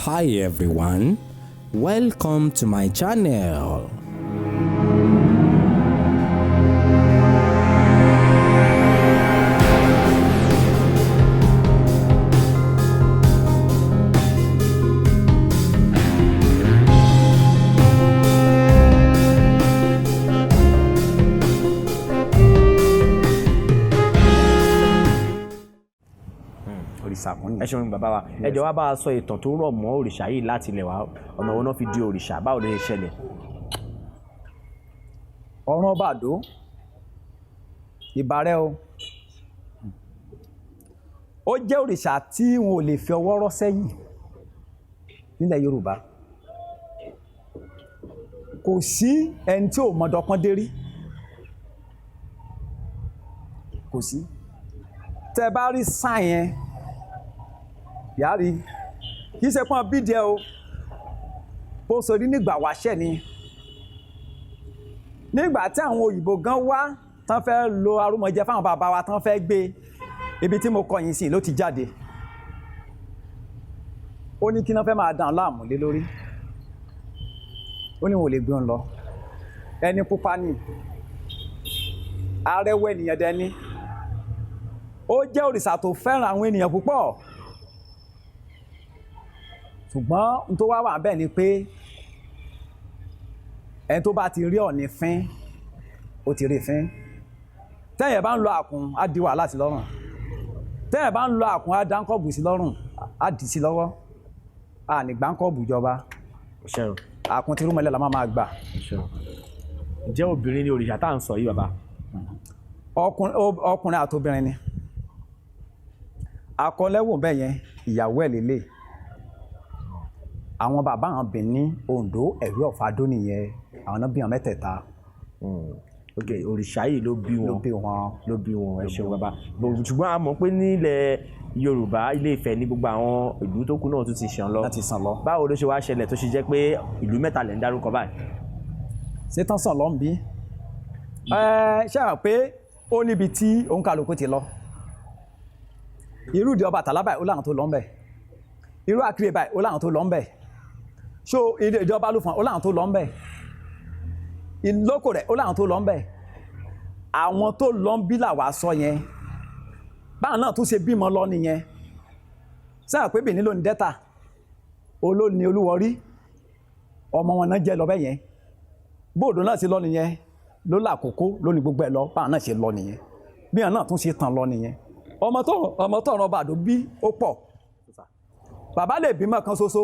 Hi everyone, welcome to my channel. ẹ ṣeun bàbá wa ẹ jọ̀ọ́ wá bá a sọ ìtàn tó rọ̀ mọ́ òrìṣà yìí láti ilẹ̀ wa ọ̀nà wo náà fi di òrìṣà báwo ló ṣe ṣẹlẹ̀. ọ̀run ọba àdó ìbàrẹ̀ o ó jẹ́ òrìṣà tí wọn ò lè fi ọwọ́ rọ́ sẹ́yìn nílẹ̀ Yorùbá kò sí ẹni tí ò mọ̀dọ́pọ́n dé rí kò sí tẹ́ bá rí sáà yẹn yàrí kì í ṣe pọ́n bídìí o bó sọ rí nígbà wáṣẹ́ ni nígbà tí àwọn òyìnbó gan wá tán fẹ́ lo arúmọjẹ fáwọn bàbá wa tán fẹ́ gbé ibi tí mo kọyìn sí ló ti jáde ó ní kí náà fẹ́ máa dàn láàmú lé lórí ó ní wọn ò lè gbé wọn lọ ẹni pupa ni arẹwà ènìyàn dẹni ó jẹ́ òrìṣà tó fẹ́ràn àwọn ènìyàn púpọ̀ ṣùgbọ́n n tó wá wà bẹ́ẹ̀ ni pé ẹni tó bá ti rí ọ̀nì fín ó ti rí fín tẹ́yẹ̀ bá ń lo àkùn á di wàhálà sí lọ́rùn tẹ́yẹ̀ bá ń lo àkùn á dáńkọ́bù sí lọ́rùn á dì sí lọ́wọ́ á ní gbáńkọ́bù jọba àkùn tí rúmọlẹ̀ la máa gbà. ǹjẹ́ obìnrin ni òrìṣà tá à ń sọ yìí bàbá. ọkùnrin àtobìnrin ni akọlẹ́wò bẹ́ẹ̀ yẹn ìyàwó ẹ̀ lélẹ̀ àwọn bàbá àwọn Benin Ondo Ẹ̀rí Ọ̀fà Adó nìyẹn àwọn náà bí wọn mẹ́tẹ̀ẹ̀ta. ok òrìṣà yìí ló bí wọn ẹ ṣeun bàbá ṣùgbọ́n a mọ̀ pé nílẹ̀ Yorùbá Ilé Ifẹ̀ ní gbogbo àwọn ìlú tó kù náà tún ti ṣàn lọ báwo ló ṣe wá ṣẹlẹ̀ tó ṣe jẹ́ pé ìlú mẹ́ta lẹ̀ ń dárúkọ báyìí. ṣé tán sàn lọ ń bí ṣe hàn pé ó níbi tí òǹkàlùkù ti lọ irú ìdí Ọbàtálá báyìí ó láwọn tó lọ ń bẹ̀ irú Àkìrè báyìí ó láwọn tó lọ ń bẹ̀ so ìjọba ló fún ọ láwọn tó lọ ń bẹ ìlókò rẹ ó láwọn tó lọ ń bẹ àwọn tó lọ ń bí làwa sọ yẹn báwọn náà tún ṣe bímọ lọ nìyẹn sáà pé Benin ló ní Delta olóòní Olúwọrí ọmọ wọn náà jẹ lọ bẹ yẹn bóòdù náà ṣe lọ nìyẹn ló l'Àkókó ló ní gbogbo ẹ lọ báwọn náà ṣe lọ nìyẹn bí wọn náà tún ṣe tàn lọ nìyẹn ọmọ tó ọ̀rọ̀ Ọba Àdó bí ó pọ̀ bàbá lè bímọ kan ṣoṣo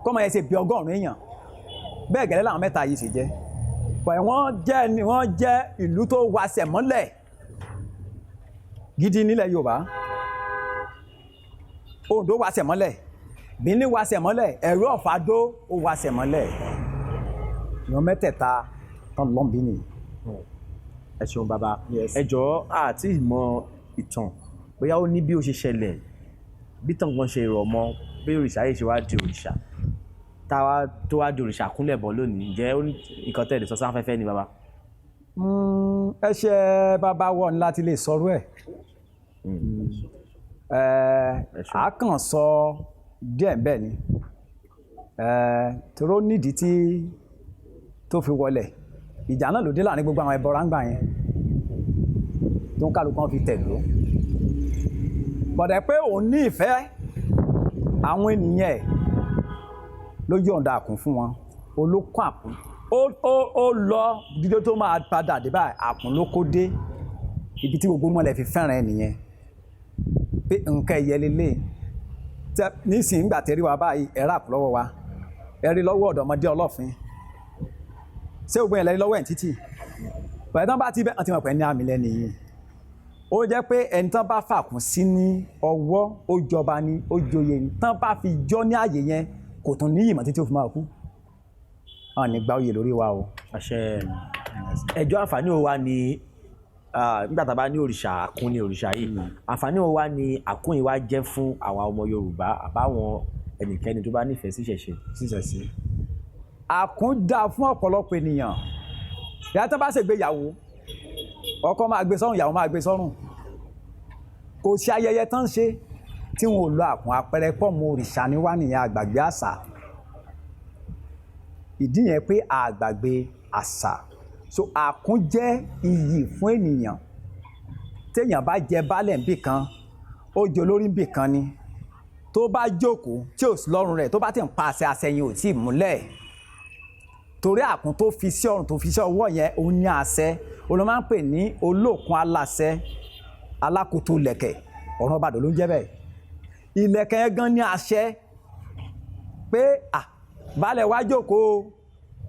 kọ́mọ yẹn ṣe bí 100 èèyàn bẹ́ẹ̀ gẹ́lẹ́ làwọn mẹ́ta yìí sì jẹ́ pẹ̀ wọ́n jẹ́ ìlú tó wasẹ̀ mọ́lẹ̀ gidi nílẹ̀ Yorùbá Oǹdó wasẹ̀ mọ́lẹ̀ Benin wasẹ̀ mọ́lẹ̀ Ẹ̀rí Ọ̀fà Adó ó wasẹ̀ mọ́lẹ̀ ìwọ̀n mẹ́tẹ̀ẹ̀ta tán lọ́n bí ni. ẹ ṣeun bàbá ẹ jọ̀ọ́ àti ìmọ̀ ìtàn bóyá ó ní bí ó ṣe ṣẹlẹ̀ bí tàn kan ṣe rọ̀ mọ́ bí òrìṣà yìí ṣe wá di òrìṣà tó wá di òrìṣà kúnlẹ̀ bọ̀ lónìí ǹjẹ́ ó ní nǹkan tẹ̀lé sọ sáfẹ́fẹ́ ni bàbá. ẹṣẹ bàbá wọ ní láti lè sọrú ẹ a kàn sọ díẹ̀ bẹ́ẹ̀ ni toró nídìí tí tó fi wọlẹ̀ ìjà náà ló dé láàrin gbogbo àwọn ẹbọra ń gbà yẹn tó ń kálukú kan fi tẹ̀lú bọ̀dẹ̀ pé òun ní ìfẹ́ àwọn ènìyàn ẹ̀ ló yọ̀ǹda àkún fún wọn olókùn àkún ó lọ dídó tó máa padà dé báyìí àkún ló kó dé ibi tí gbogbo mọ́lẹ̀ fi fẹ́ràn ẹ̀ nìyẹn pé nǹkan ẹ̀yẹ lélẹ̀ nísìnyí gbà tẹ́rí wa báyìí ẹ̀rọ àkún lọ́wọ́ wa ẹ̀rí lọ́wọ́ ọ̀dọ́mọdé ọlọ́fin ṣé gbogbo ẹ̀ lẹ́rí lọ́wọ́ ẹ̀ títì pẹ̀lú tán bá ti bẹ́ẹ̀ ti mọ̀ pé ní àmì lẹ́nu yìí ó jẹ́ pé ẹni tán bá fàkún sí ní ọwọ́ ó jọba ni ó joyè ni tán bá fi jọ́ ní àyè yẹn kò tún ní ìmọ̀ títí ó fi máa kú àwọn ní gba oyè lórí wa o. àṣẹ ẹjọ́ àǹfààní wo wá ní nígbà tá a bá ní òrìṣà àkún ní òrìṣà yìí àǹfààní wo wá ní àkún yìí wá jẹ́ fún àwa ọmọ Yorùbá àbáwọn ẹnikẹ́ni tó bá nífẹ̀ẹ́ sí ìṣẹ̀ṣe. àkún dáa fún ọ̀pọ̀lọpọ̀ ènìyàn ìyá tó bá ṣègbéyàwó ọkọ máa gbé sọ́rùn ìyàwó máa gbé sọ́rùn kò sí ayẹyẹ tán ṣe tí wọn ò lo àkùn àpẹẹrẹ pọ̀ mọ́ òrìṣà ni wá nìyẹn àgbàgbé àṣà ìdí yẹn pé àgbàgbé àṣà so àkùn jẹ́ iyì fún ènìyàn téèyàn bá jẹ baálẹ̀ níbì kan ó jẹ olórí níbì kan ni tó bá jókòó tí ò sí lọ́rùn rẹ̀ tó bá ti ń pa àṣẹ àṣẹyìn ò tí ì múlẹ̀ torí àkùn tó fi sí ọrùn tó fi sí ọwọ́ yẹn òun ní àṣẹ olóò máa ń pè ní olóòkun aláṣẹ alákòótó lẹ̀kẹ̀ ọ̀ràn ọba àdó ló ń jẹ́ bẹ́ẹ̀ ìlẹ̀kẹ̀ yẹn gan ní àṣẹ pé baálẹ̀ wá jókòó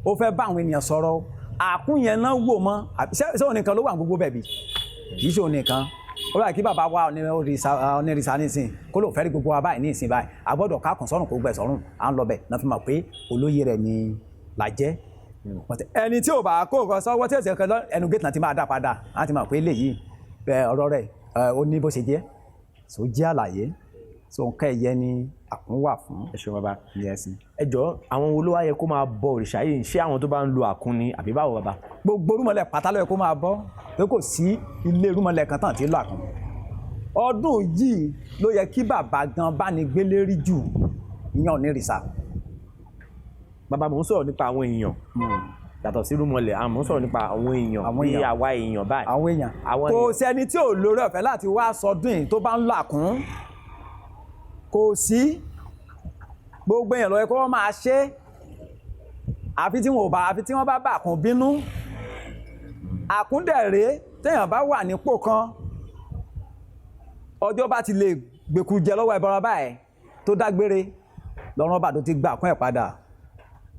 ó fẹ́ bá àwọn ènìyàn sọ̀rọ̀ àkùn yẹn náà wò mọ́ ṣé òun nìkan ló wà gbogbo bẹ̀bí kì í ṣe òun nìkan ó rà kí bàbá wa onírìṣà nísìn kó ló fẹ́ rí gbogbo wa báyìí ní ìsìn báyìí a gbọ́dọ̀ kákùn sọ́run kó gbẹ sọ́run à ń lọ bẹ̀ náà fi mọ̀ pé olóyè rẹ̀ ni làjẹ́ ẹni tí ò bá kó nǹkan sọ́wọ́ tí èsì kan ẹnu gẹ́tì náà ti máa dá padà á ti mọ̀ pé eléyìí ọ̀rọ̀ rẹ̀ ó ní bó ṣe jẹ́ tó jẹ́ àlàyé tó nǹkan ẹ̀yẹ ni àkùn wà fún. ẹ ṣeun bàbá ẹ jọ̀ọ́ àwọn wo ló wá yẹ kó máa bọ òrìṣà yìí ṣé àwọn tó bá ń lo àkùn ni àbí báwo bàbá. gbogbo rúmọlẹ̀ pátá ló yẹ kó máa bọ́ pé kò sí ilé rúmọlẹ̀ kan tán tí ń lo àkùn ọdún yìí ló yẹ kí bàbá gan bá ní gbélé rí jù ìyàn onírìṣà. bàbá mò ń sọ̀rọ̀ nípa àwọn èèyàn yàtọ̀ sí rúmọlẹ̀ àmọ́ ń sọ̀rọ̀ nípa àwọn èèyàn bí àwa èèyàn báyìí. àwọn èèyàn kò sẹ́ni tí ò lórí ọ̀fẹ́ láti wá sọdún yìí tó bá ń lo àkùn kò sí gbogbo èèyàn ló yẹ kó wọ́n máa ṣe àfi tí wọ́n bá bà kún bínú àkúndẹ̀rẹ́ téèyàn bá wà nípò kan ọjọ́ bá ti lè gbèkú jẹ lọ́wọ́ ẹbọra báyìí tó dágbére lọ́rùn ọba tó ti gbà kún ẹ̀ padà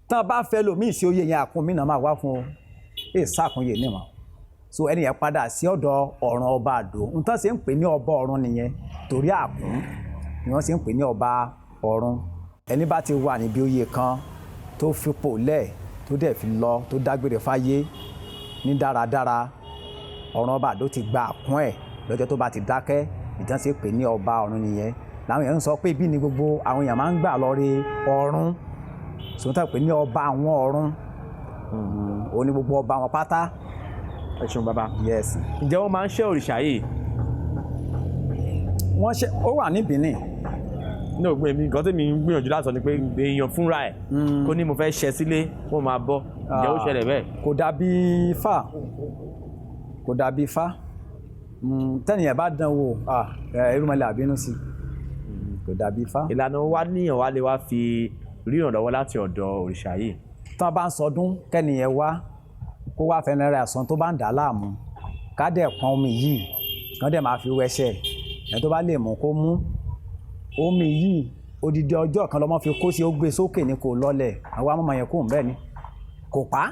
tán bá fẹ́ lòmíì sí oyè yẹn àkún mí náà máa wá fún èsàkúnyè nímọ̀ so ẹni yẹn padà sí ọ̀dọ̀ ọ̀ràn ọba àdó nǹkan ṣe ń pè ní ọba ọ̀run nìyẹn torí àkún ni wọ́n ṣe ń pè ní ọba ọ̀run ẹni bá ti wà níbi oyè kan tó fipò lẹ̀ tó dẹ̀ fi lọ tó dágbére fáyé ní dáradára ọ̀ràn ọba àdó ti gba àkún ẹ̀ lọ́jọ́ tó bá ti dákẹ́ ìtàn ṣe pè ní ọba ọ̀run nìyẹn làwọn èèyàn ń sọ pé ibi ni gbogbo àwọn èèyàn máa ń gbà lọ rí ọ̀run sọ́tà pé ní ọba àwọn ọ̀run òun ni gbogbo ọba wọn pátá. ẹ ṣeun bàbá. yes. ǹjẹ́ wọ́n máa ń ṣe òrìṣà yìí. wọ́n ṣe ó wà ní Benin. ní òpin èmi nǹkan tèmi ń gbìyànjú láti sọ ni pé èèyàn fúnra ẹ̀ kó ní mo fẹ́ ṣẹ sílé wọ́n máa bọ́ ǹjẹ́ ó ṣẹlẹ̀ bẹ́ẹ̀. kò dàbí Ifá tẹ́nìyàn bá dán wò irúnmọlẹ̀ àbínú sí kò dàbí Ifá. ìlànà wa níyàn wá lè wá fi rí ìrànlọ́wọ́ láti ọ̀dọ̀ òrìṣà yìí. tán bá ń sọdún kẹ́nìyàn wá kó wá fẹ́ràn rẹ̀ àsán tó bá ń dà á láàmú ká dẹ̀ pọn omi yìí kán dẹ̀ máa fi wẹṣẹ̀ ẹ̀ tó bá lè mú kó mú omi yìí odidi ọjọ́ kan lọ́mọ fi kó sí ó gbé sókè ní kò lọ́lẹ̀ àwọn amọ̀mọ̀ yẹn kò ń bẹ́ẹ̀ ni kò pa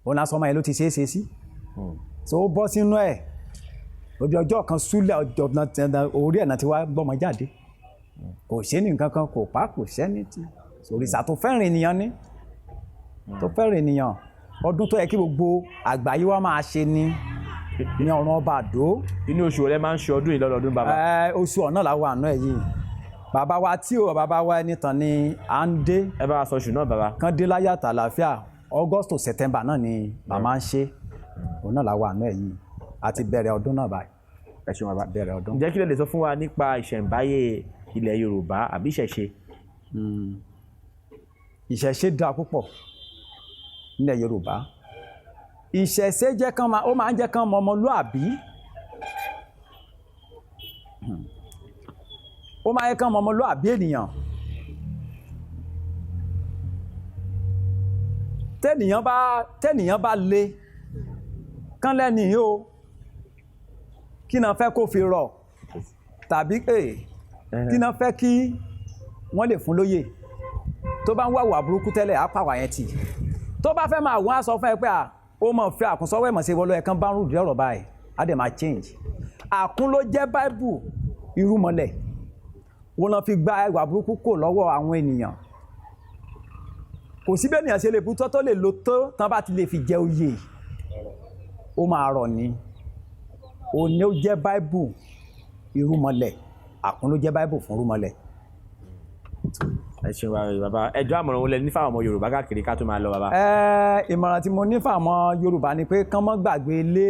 òun lásán ọmọ yẹn ló ti ṣeé ṣe sí so ó bọ́ sínú ẹ̀ odidi ọjọ́ kan súlẹ̀ orí ẹ̀ náà ti wá gbọ́mọ jáde kò ṣe ní nǹkan kan kò pa kò ṣẹ́ni tí òrìṣà tó fẹ́ràn ènìyàn ní tó fẹ́ràn ènìyàn ọdún tó yẹ kí gbogbo àgbáyé wa máa ṣe ní ọ̀ràn ọba àdó. inú oṣù rẹ máa ń ṣe ọdún yìí lọ́dọọdún bàbá. oṣù ọ̀nà làwọn àná ẹ̀ yìí bàbá wa tí ò bàbá wa ẹni tàn ni à ń dé. ẹ bá wa sọ oṣù náà bàbá. kán dé láyé àtàlàáfíà August to September náà ni màmá ń ṣe òun náà làwọn àná ẹ̀ yìí àti bẹ̀rẹ̀ ọdún náà báyìí. ẹ ṣeun bàbá. bẹ̀rẹ̀ ọdún. ǹjẹ́ kí lè sọ fún wa nípa ìṣẹ̀ǹbáyé ilẹ̀ Yorùbá àbí ìṣẹ̀ṣe. ìṣẹ̀ṣe dáa púpọ̀ nílẹ̀ Yorùbá ìṣẹ̀ṣe jẹ́ kán ó máa ń jẹ́ kán mọ ọmọlúàbí ó máa ń jẹ́ kán mọ ọmọlúàbí ènìyàn tẹ́nìyàn bá le kán lẹ́ni yìí o kí náà fẹ́ kó fi rọ̀ tàbí kí náà fẹ́ kí wọ́n lè fún lóyè tó bá ń wàwà burúkú tẹ́lẹ̀ á pàwà yẹn tì tó bá fẹ́ máa wọ́n á sọ fún ẹ pé ó mọ̀ fẹ́ àkúnsọ́wọ́ ẹ̀mọ̀ sí wọlé ẹ̀kan bá ń rúdìí ọ̀rọ̀ báyìí á dẹ̀ máa change àkún ló jẹ́ báìbù irúmọlẹ̀ wọn lọ fi gba ẹwà burúkú kò lọ́wọ́ àwọn ènìyàn kò sí bẹ́ẹ̀ nìyàn ṣe lè bútọ́ tó lè lo tó tán bá ti lè fi jẹ oyè ó máa rọ̀ ni òní ó jẹ́ báìbù irúmọlẹ̀ àkún ló jẹ́ báìbù fún irúmọlẹ̀. ẹ ṣeun bàbá ẹjọ́ àmọ̀ràn wọlé ní fáwọn ọmọ Yorùbá káàkiri ká tó máa lọ bàbá. ìmọ̀ràn tí mo ní fáwọn ọmọ Yorùbá ni pé kán má gbàgbé ilé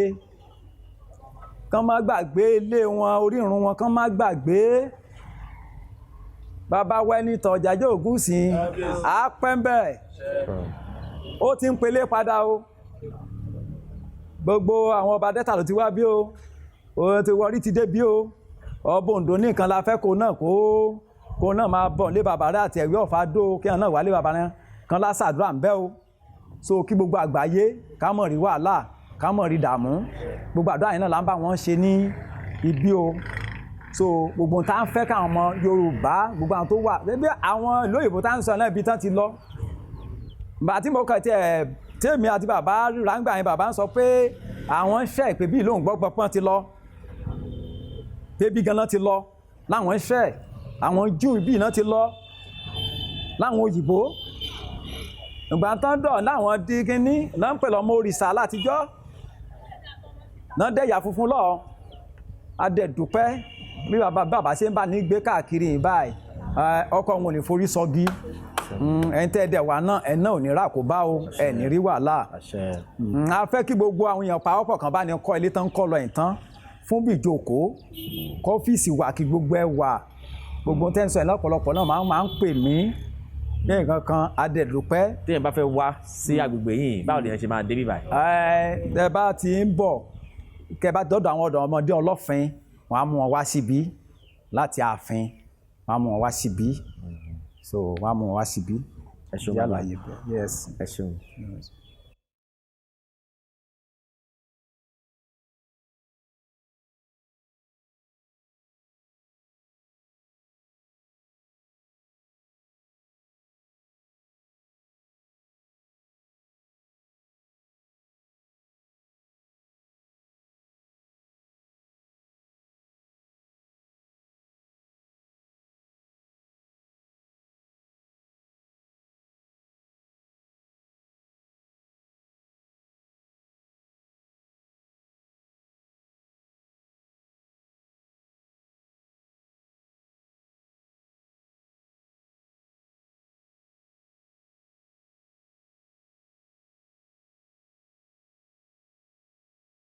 kán má gbàgbé ilé wọn orírun wọn kán má gbàgbé bàbá wẹni tọ̀jájọ́ Ògúnṣin àpẹ́ńbẹ̀ ó ti ń pelé padà o gbogbo àwọn ọba Delta ló ti wá bí o ó ti wọrí ti dé bí o ọba Oǹdó nìkan la fẹ́ kó náà máa bọ̀ lé bàbá rẹ̀ àti Ẹ̀wí Ọ̀fà dó kí wọn náà wálé bàbá rẹ̀ kan lásàdúrà ń bẹ́ o so kí gbogbo àgbáyé ká mọ̀ rí wàhálà ká mọ̀ rí dààmú gbogbo àdúrà yẹn náà là ń bá wọn ṣe ní ibi o so gbogbo tá ń fẹ́ káwọn ọmọ Yorùbá gbogbo àwọn tó wà bébí àwọn ìlú òyìnbó tá ń sọ náà ibi tán ti lọ bàbá tí mo kàn tiẹ̀ tèmi àti bàbá ráńgbà yẹn bàbá ń sọ pé àwọn ń ṣẹ́ ìpè bí ìlú òǹgbọ́gbọ́pọ́n ti lọ pé bí ganan ti lọ láwọn ń ṣẹ́ àwọn Júù bí iná ti lọ láwọn òyìnbó ìgbà tán dọ̀ láwọn di kíní náà ń pè lọ́mọ òrìṣà látijọ́ náà dẹ̀yà funfun lọ adẹ̀dùpẹ́ bí bàbá ṣe ń bá ní gbé káàkiri yìí báyìí ọkọ̀ wọn ò ní forí sọ́gi ẹ̀yin tẹ́ ẹ̀dẹ̀ wà náà ẹ̀ náà ò ní rà kó bá o ẹ̀ ní rí wàhálà a fẹ́ kí gbogbo àwọn èèyàn pàápọ̀ kan bá ní kọ́ ilé tán ń kọ́ lọ ìtàn fún bí ìjókòó kọ́fíìsì wà kí gbogbo ẹ̀ wà gbogbo tẹ́ǹsọ̀ ẹ̀ lọ́pọ̀lọpọ̀ náà máa ń pè mí ní nǹkan kan adẹ̀dùpẹ́. téèyàn bá fẹ́ wá sí agbègbè yìí báwo ni ẹ ṣe máa dé bí báyìí. ẹ bá ti ń bọ̀ kẹ bá dọ́dọ̀ àwọn ọ̀dọ́ ọmọdé ọlọ́fin wọn á mú wọn wá síbí láti ààfin wọn á mú wọn wá síbí so wọn á mú wọn wá síbí. ẹ ṣeun bàbá yes. ẹ ṣeun.